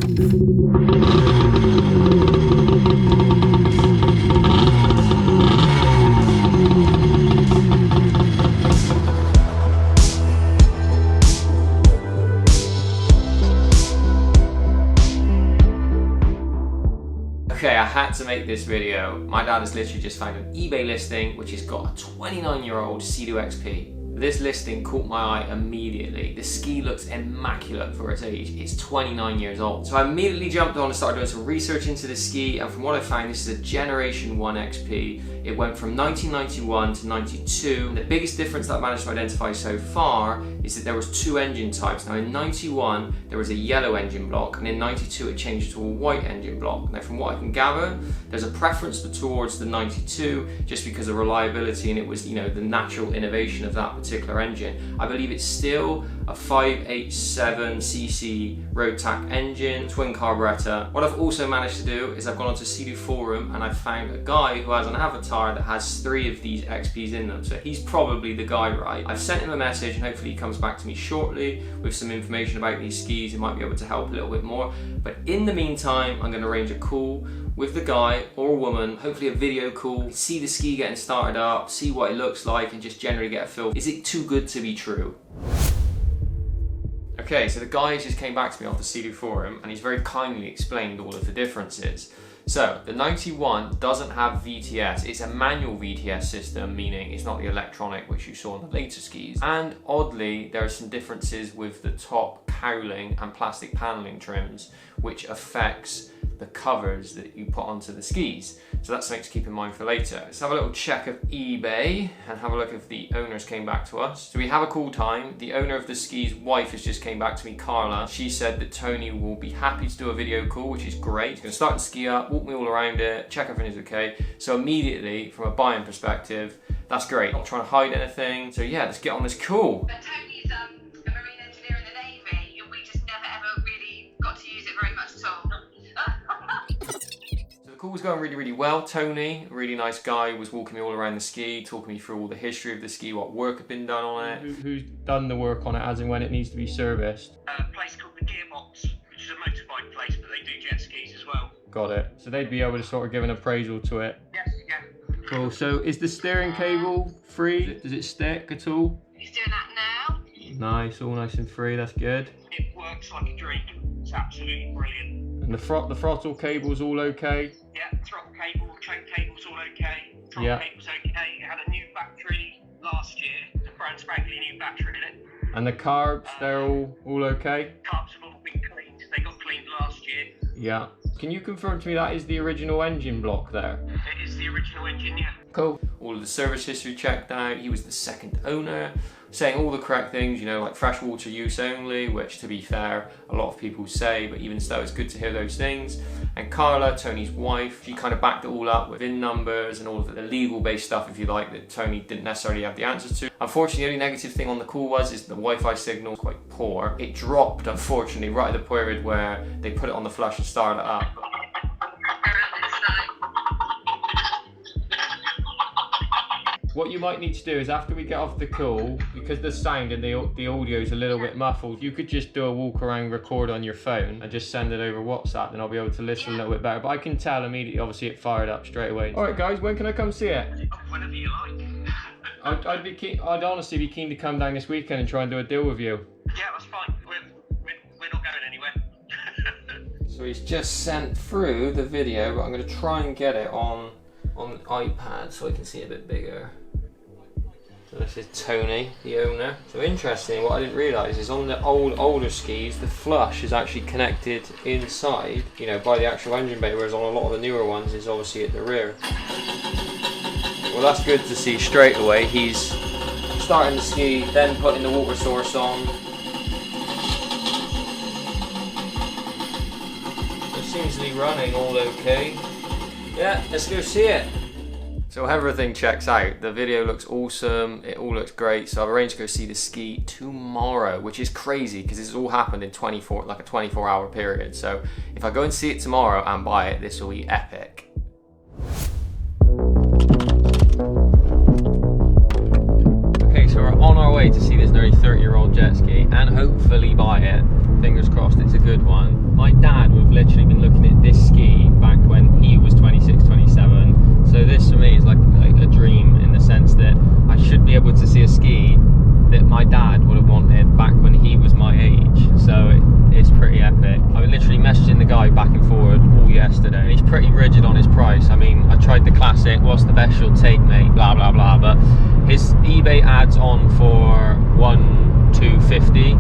Okay, I had to make this video. My dad has literally just found an eBay listing which has got a 29-year-old Seadoo XP. This listing caught my eye immediately. The ski looks immaculate for its age. It's 29 years old. So I immediately jumped on and started doing some research into the ski, and from what I found, this is a Generation 1 XP. It went from 1991 to 92. And the biggest difference that I managed to identify so far is that there was two engine types. Now in 91, there was a yellow engine block, and in 92 it changed to a white engine block. Now from what I can gather, there's a preference towards the 92 just because of reliability, and it was, you know, the natural innovation of that particular engine. I believe it's still a 587cc road tack engine, twin carburetor. What I've also managed to do is I've gone onto Seadoo forum and I've found a guy who has an avatar that has 3 of these XPs in them, so he's probably the guy, right? I've sent him a message and hopefully he comes back to me shortly with some information about these skis. He might be able to help a little bit more, but in the meantime I'm going to arrange a call with the guy or woman, hopefully a video call, see the ski getting started up, see what it looks like, and just generally get a feel. Is it too good to be true? Okay, so the guy just came back to me off the Seadoo forum and he's very kindly explained all of the differences. So the 91 doesn't have VTS, it's a manual VTS system, meaning it's not the electronic which you saw on the later skis. And oddly, there are some differences with the top cowling and plastic paneling trims, which affects the covers that you put onto the skis. So that's something to keep in mind for later. Let's have a little check of eBay and have a look if the owners came back to us. So we have a call time. The owner of the skis' wife has just came back to me, Carla. She said that Tony will be happy to do a video call, which is great. He's gonna start the ski up, walk me all around it, check everything is okay. So immediately, from a buying perspective, that's great. Not trying to hide anything. So yeah, let's get on this call. But Tony's a marine engineer in the Navy, and we just never ever really got to use it very much at all. The call was going really, really well. Tony, a really nice guy, was walking me all around the ski, talking me through all the history of the ski, what work had been done on it. Who's done the work on it, as in when it needs to be serviced? A place called the Gearbox, which is a motorbike place, but they do jet skis as well. Got it. So they'd be able to sort of give an appraisal to it. Yes, yeah. Cool. So is the steering cable free? Does it stick at all? He's doing that now. Nice, all nice and free. That's good. It works like a dream. It's absolutely brilliant. And the throttle cable's all okay? Yeah, throttle cable, choke cable's all okay. Throttle cable's okay. It had a new battery last year, a brand spanking new battery in it. And the carbs, they're all okay? Carbs have all been cleaned. They got cleaned last year. Yeah. Can you confirm to me that is the original engine block there? It is the original engine, yeah. Cool. All of the service history checked out. He was the second owner, saying all the correct things, you know, like freshwater use only, which to be fair, a lot of people say, but even so, it's good to hear those things. And Carla, Tony's wife, she kind of backed it all up with VIN numbers and all of the legal based stuff, if you like, that Tony didn't necessarily have the answers to. Unfortunately, the only negative thing on the call was the Wi-Fi signal was quite poor. It dropped, unfortunately, right at the period where they put it on the flush and started it up. What you might need to do is, after we get off the call, because the sound and the audio is a little bit muffled, you could just do a walk around record on your phone and just send it over WhatsApp, and I'll be able to listen a little bit better. But I can tell immediately, obviously it fired up straight away. All right guys, when can I come see it? Whenever you like. I'd honestly be keen to come down this weekend and try and do a deal with you. Yeah, that's fine. We're not going anywhere. So he's just sent through the video, but I'm going to try and get it on the iPad so I can see it a bit bigger. So this is Tony, the owner. So interesting, what I didn't realise is on the older skis, the flush is actually connected inside, you know, by the actual engine bay, whereas on a lot of the newer ones is obviously at the rear. Well, that's good to see straight away. He's starting the ski, then putting the water source on. It seems to be running all okay. Yeah, let's go see it. So everything checks out. The video looks awesome. It all looks great. So I've arranged to go see the ski tomorrow, which is crazy because this has all happened in 24-hour period. So if I go and see it tomorrow and buy it, this will be epic. Okay, so we're on our way to see this nearly 30-year-old jet ski and hopefully buy it. fingers crossed it's a good one. My dad would have literally been looking at this ski back when he was 26, 27. So this for me is like a dream in the sense that I should be able to see a ski that my dad would have wanted back when he was my age. So it's pretty epic. I was literally messaging the guy back and forward all yesterday. He's pretty rigid on his price. I mean, I tried the classic, what's the best you'll take, mate, blah blah blah, but his eBay ads on for 1,250,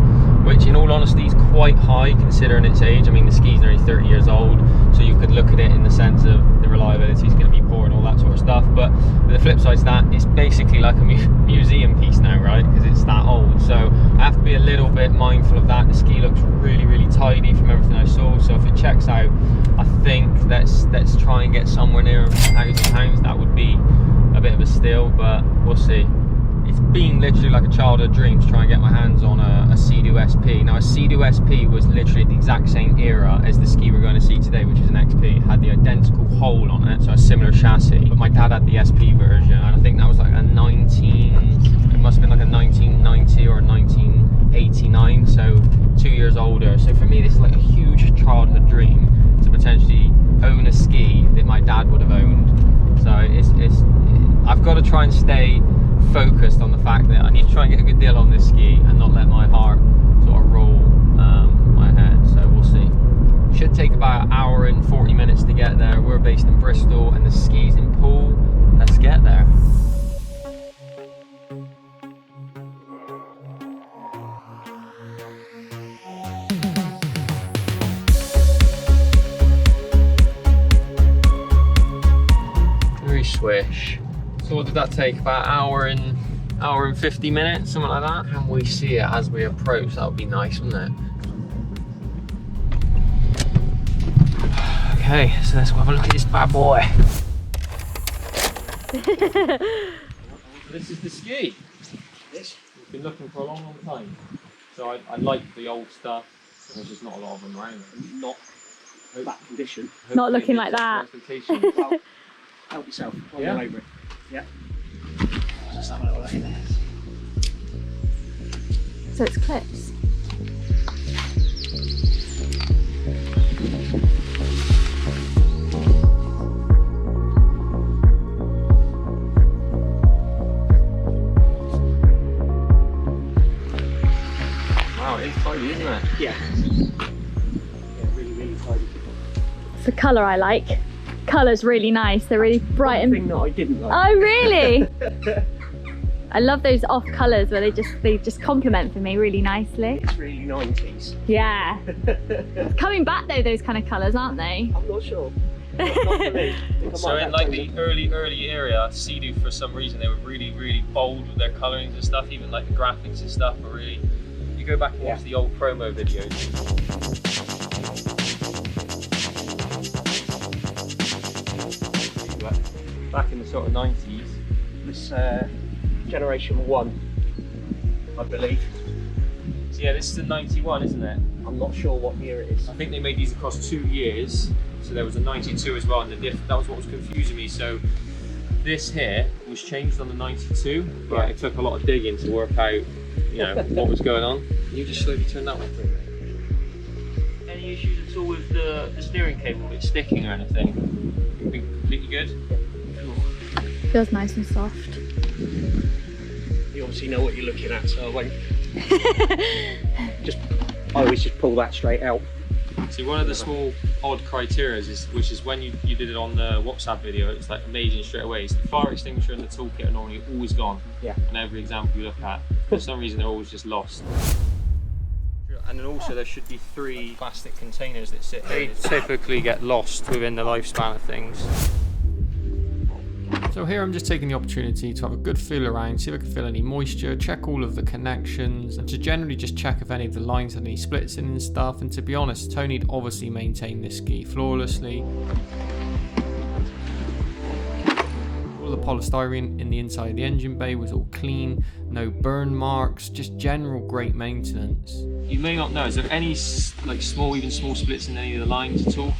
which in all honesty is quite high considering its age. I mean, the ski's nearly 30 years old, so you could look at it in the sense of the reliability is going to be poor and all that sort of stuff. But the flip side is that it's basically like a museum piece now, right? Because it's that old. So I have to be a little bit mindful of that. The ski looks really, really tidy from everything I saw. So if it checks out, I think let's try and get somewhere near £1,000. That would be a bit of a steal, but we'll see. It's been literally like a childhood dream to try and get my hands on a Seadoo XP. Now a Seadoo XP was literally the exact same era as the ski we're going to see today, which is an XP. It had the identical hole on it, so a similar chassis, but my dad had the SP version, and I think that was like it must have been like a 1990 or a 1989, so 2 years older. So for me this is like a huge childhood dream to potentially own a ski that my dad would have owned. So I've got to try and stay focused on the fact that I need to try and get a good deal on this ski and not let my heart sort of roll my head. So we'll see. Should take about an hour and 40 minutes to get there. We're based in Bristol and the ski's in Poole. Let's get there. Very swish. So what did that take? About an hour and 50 minutes, something like that. Can we see it as we approach? That would be nice, wouldn't it? Okay, so let's have a look at this bad boy. This is the ski. This we've been looking for a long time. So I like the old stuff. There's just not a lot of them around. Not that condition. Not looking like that. Help yourself. Roll Yeah. over it. Yeah. Just have a little look at this. So it's clips. Wow, it's tidy, isn't it? Yeah. Really, really tidy. It's the colour I like. Colour's really nice. They're really bright One and. thing that I didn't like. Oh really? I love those off colours where they just complement for me really nicely. It's really 90s. Yeah. It's coming back though, those kind of colours, aren't they? I'm not sure. Not for me. So in like the early area, Seadoo for some reason they were really bold with their colourings and stuff. Even like the graphics and stuff were really. You go back and watch the old promo videos. Back in the sort of 90s. This generation 1, I believe. So yeah, this is the 91, isn't it? I'm not sure what year it is. I think they made these across 2 years. So there was a 92 as well, and that was what was confusing me. So this here was changed on the 92, but it took a lot of digging to work out, you know, what was going on. Can you just slowly turn that one through, mate? Any issues at all with the steering cable? It's sticking or anything? You've been completely good? Feels nice and soft. You obviously know what you're looking at, so I won't. I always just pull that straight out. See, one of the small odd criteria which is when you did it on the WhatsApp video, it's like amazing straight away. It's the fire extinguisher and the toolkit are normally always gone. Yeah. And every example you look at, for some reason they're always just lost. And then also there should be 3 plastic containers that sit here. They typically get lost within the lifespan of things. So here I'm just taking the opportunity to have a good feel around, see if I can feel any moisture, check all of the connections, and to generally just check if any of the lines had any splits in and stuff. And to be honest, Tony'd obviously maintained this ski flawlessly. All the polystyrene in the inside of the engine bay was all clean, no burn marks, just general great maintenance. You may not know, is there any like even small splits in any of the lines at all?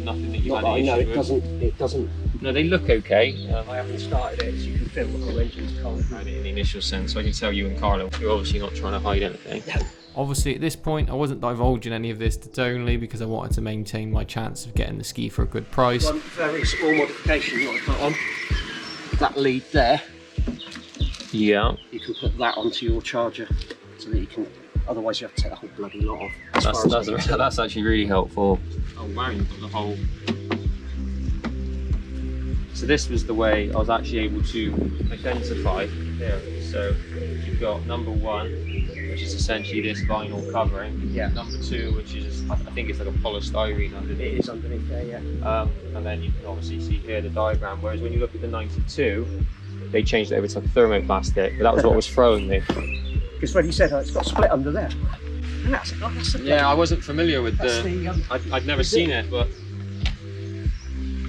Nothing that you've had any issue with? It doesn't. No, they look okay. I haven't started it, as you can feel the whole engine's cold. In the initial sense, so I can tell you and Carlo, you're obviously not trying to hide anything. Obviously at this point I wasn't divulging any of this to Tonley because I wanted to maintain my chance of getting the ski for a good price. One very small modification you want to put on, that lead there, Yeah. you can put that onto your charger so that you can, otherwise you have to take the whole bloody lot off. That's actually really helpful. Oh wow, you've got the whole... So this was the way I was actually able to identify. Yeah. So you've got number 1, which is essentially this vinyl covering. Yeah. Number 2, which is, I think it's like a polystyrene underneath. It is underneath there, yeah. And then you can obviously see here the diagram, whereas when you look at the 92, they changed it over to like a thermoplastic, but that was what was throwing me. Because when you said, oh, it's got a split under there. And that's Yeah, I wasn't familiar with the I'd never seen it, but...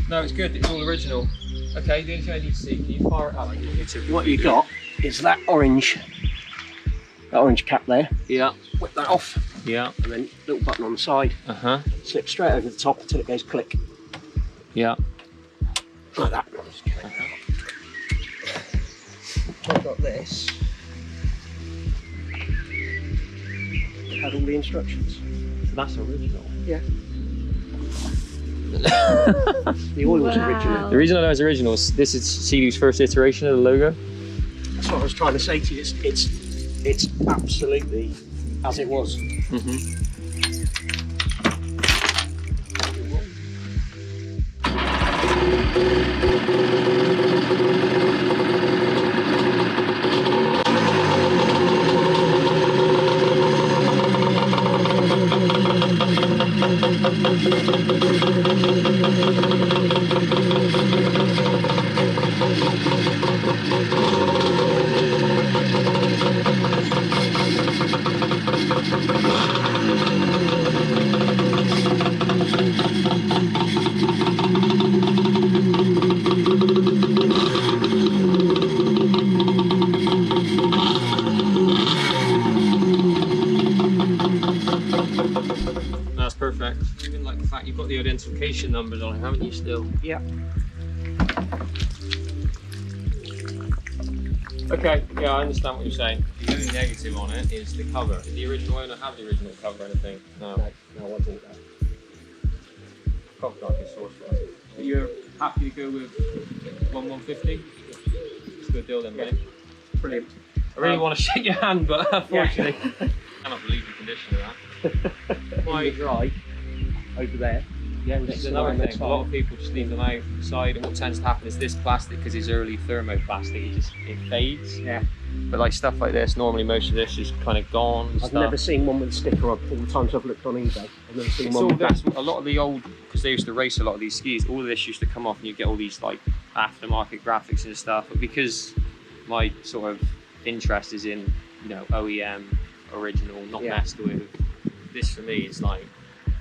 No, it's good, it's all original. Okay, the only thing I need to see, can you fire it up? What you got is that orange cap there. Yeah. Whip that off. Yeah. And then little button on the side. Uh-huh. Slip straight over the top until it goes click. Yeah. Like that. I've got this. It had all the instructions. That's original. Yeah. The oil's original. The reason I know it's original is this is Seadoo's first iteration of the logo. That's what I was trying to say to you. It's absolutely as it was. Mm-hmm. That's perfect. Even like the fact you've got the identification numbers on it, haven't you still? Yeah. Okay, yeah, I understand what you're saying. The only negative on it is the cover. Did the original owner have the original cover or anything? No. No, I wasn't that. Copyright source for it. But you're happy to go with 150? It's a good deal then, mate. Brilliant. I really want to shake your hand, but unfortunately, I cannot believe the condition of that. My dry over there. Yeah, which is another thing. A lot of people just leave them outside, and what tends to happen is this plastic, because it's early thermoplastic, it fades. Yeah. But like stuff like this, normally most of this is kind of gone. And I've never seen one with a sticker on all the times I've looked on eBay. I've never seen one with that. A lot of the old, because they used to race a lot of these skis, all of this used to come off and you get all these like aftermarket graphics and stuff. But because my sort of interest is in, you know, OEM, original, not messed with, this for me is like,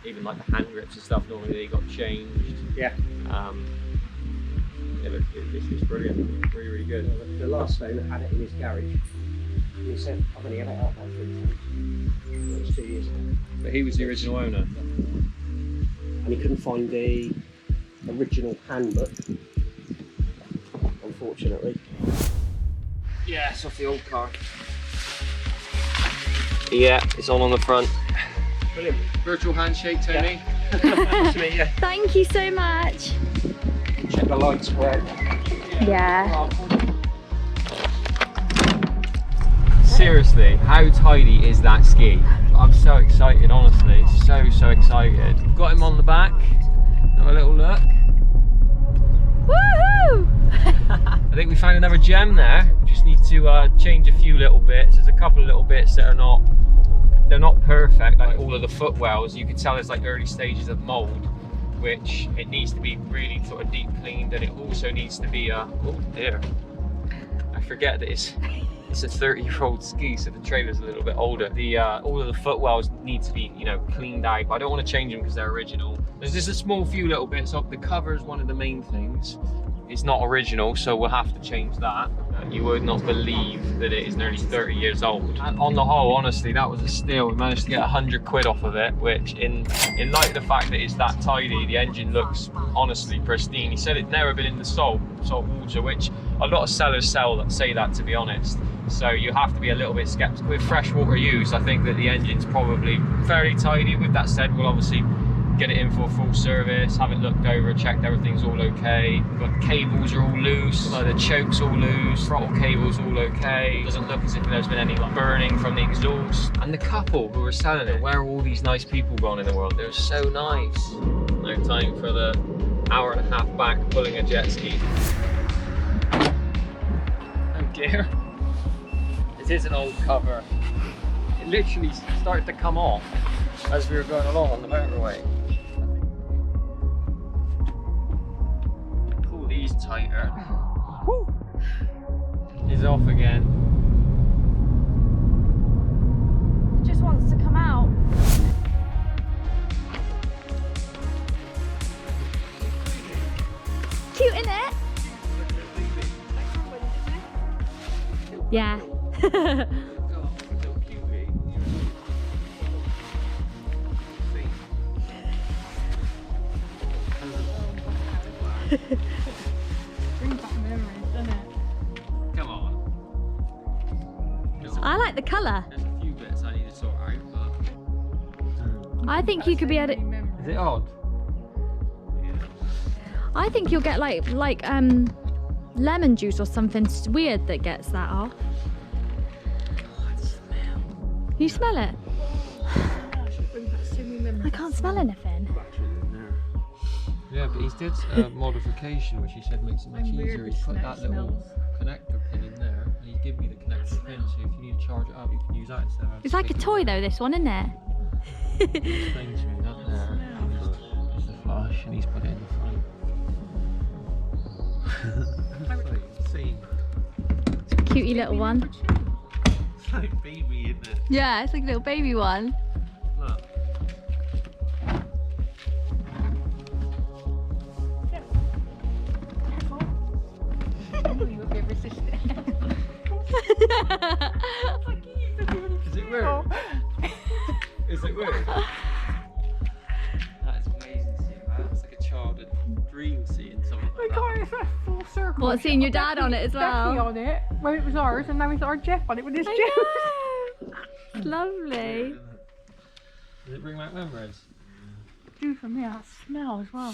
even like the hand grips and stuff, normally they got changed. Yeah. This is brilliant, really, really good. The last owner had it in his garage. And he said, I've only had it out about 3 times. It was 2 years ago. But he was the original owner. And he couldn't find the original handbook, unfortunately. Yeah, it's off the old car. Yeah, it's on the front. Brilliant. Virtual handshake, Tony. Nice to meet you. Thank you so much. Check the lights work. Yeah. Seriously, how tidy is that ski? I'm so excited, honestly. So excited. We've got him on the back. Have a little look. Woohoo! I think we found another gem there. We just need to change a few little bits. There's a couple of little bits that are they're not perfect. Like all of the footwells, you can tell there's like early stages of mold, which it needs to be really sort of deep cleaned, and it also needs to be oh dear, I forget that it's a 30-year-old ski, so the trailer's a little bit older. The all of the footwells need to be, you know, cleaned out, but I don't want to change them because they're original. There's just a small few little bits. The cover is one of the main things. It's not original, so we'll have to change that. You would not believe that it is nearly 30 years old. And on the whole, honestly, that was a steal. We managed to get 100 quid off of it, which in light of the fact that it's that tidy, the engine looks honestly pristine. He said it'd never been in the salt water, which a lot of sellers say that, to be honest. So you have to be a little bit skeptical. With freshwater use, I think that the engine's probably fairly tidy. With that said, we'll obviously get it in for a full service, have it looked over, checked everything's all okay. But cables are all loose, like the choke's all loose, throttle cable's all okay. Doesn't look as if there's been any like burning from the exhaust. And the couple who were selling it, where are all these nice people gone in the world? They're so nice. No time for the hour and a half back pulling a jet ski. Oh dear. It is an old cover. It literally started to come off as we were going along on the motorway. Pull these tighter. Woo! It's off again. It just wants to come out. Cute, isn't it? Yeah. Brings back memories, doesn't it? Come on. I like the colour. There's a few bits I need to sort out, but... I think you could be able to... Is it odd? I think you'll get like lemon juice or something weird that gets that off. God, smell. You smell it? Brings back so many memories. I can't smell anything. Yeah, but he did a modification which he said makes it much easier. He's put that little connector pin in there and he's given me the connector pin, so if you need to charge it up you can use that instead of... It's like a toy though, this one, isn't it? Explain to me that there is the flush and he's put it in the front. Cutie little one. It's like baby, isn't it? Yeah, it's like a little baby one. Look. You will be resistant. Is it weird? Is it weird? That is amazing seeing that. It's like a childhood dream seeing something I like got that. it for a full circle. What, seeing your dad on it as Becky well? on it when it was ours, and now it's our Jeff on it with his Jeff. I know. It's lovely. Does it bring back memories? Do for me, that smell as well.